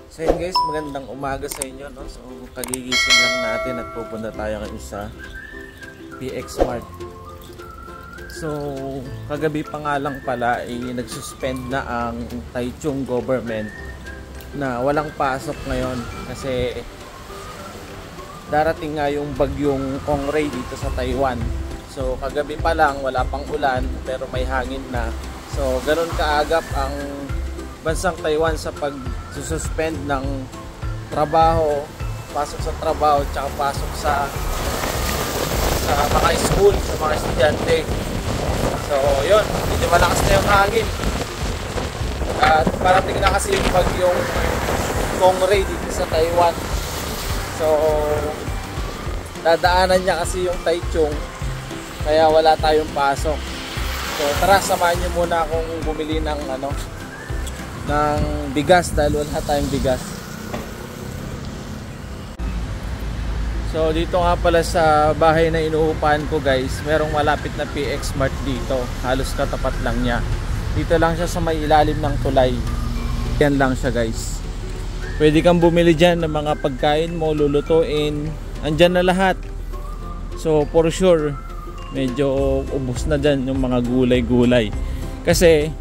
So yun guys, magandang umaga sa inyo, no? So kagigising lang natin at pupunta tayo ngayon sa PX Mart. So kagabi pa nga lang pala nagsuspend na ang Taichung government na walang pasok ngayon kasi darating nga yung bagyong Kongray dito sa Taiwan. So kagabi pa lang wala pang ulan pero may hangin na. So ganun kaagap ang bansang Taiwan sa pag-suspend ng trabaho, pasok sa trabaho, tsaka pasok sa mga school, sa mga estudyante. So yun, hindi malakas na yung hangin. At parating na kasi yung bagyong Kongray dito sa Taiwan. So dadaanan niya kasi yung Taichung, kaya wala tayong pasok. So tara, samahan niyo muna akong bumili ng ng bigas dahil wala tayong bigas. So dito nga pala sa bahay na inuupahan ko guys, merong malapit na PX Mart dito, halos katapat lang niya. Dito lang siya sa may ilalim ng tulay. Yan lang siya guys. Pwede kang bumili dyan ng mga pagkain mo, lulutuin, andyan na lahat. So for sure medyo ubos na dyan yung mga gulay-gulay. Kasi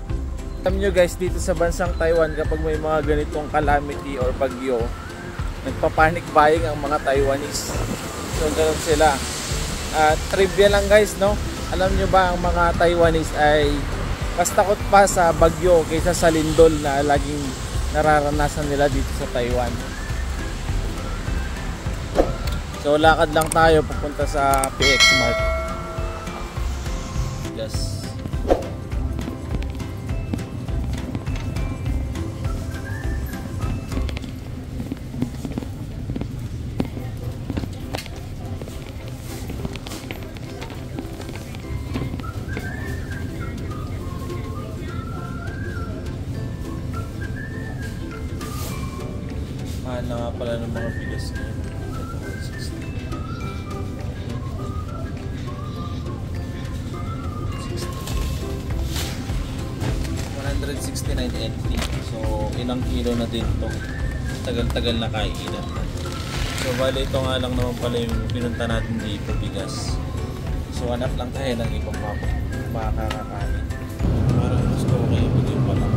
alam nyo guys, dito sa bansang Taiwan, kapag may mga ganitong calamity or bagyo, nagpapanic buying ang mga Taiwanese. So ganoon sila. Trivia lang guys, no? Alam nyo ba ang mga Taiwanese ay mas takot pa sa bagyo kaysa sa lindol na laging nararanasan nila dito sa Taiwan. So lakad lang tayo papunta sa PX Mart. Yes. Mahal na nga pala ng mga bigas ngayon. Ito 169 NT. So ilang kilo na din to. Tagal-tagal na kainan. So bali ito nga lang naman pala yung pinunta natin dito, bigas. So hanap lang tayo ng ibang makakakain. Parang gusto ko kayo pag yung pala.